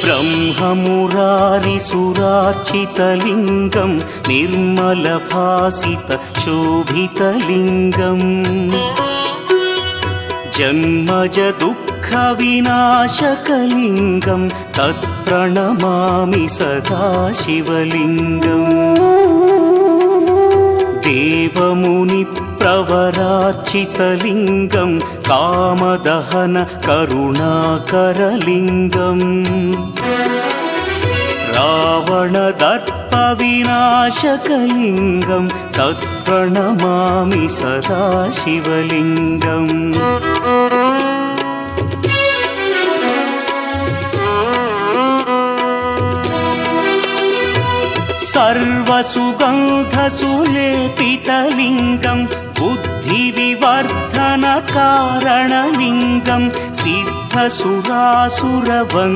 ब्रह्ममुरारिसुरार्चितलिङ्गं निर्मलभासितशोभितलिङ्गम् जन्मज दुःखविनाशकलिङ्गं तत्प्रणमामि सदा शिवलिङ्गम् देवमुनिप्रवरार्चितलिङ्गं कामदहन करुणाकरलिङ्गम् रावणदर्पविनाशकलिङ्गं तत्प्रणमामि सदा शिवलिङ्गम् सर्वसुगन्धसुलेपितलिङ्गं बुद्धिविवर्धनकारणलिङ्गं सिद्धसुरासुरवन्द्यलिङ्गम्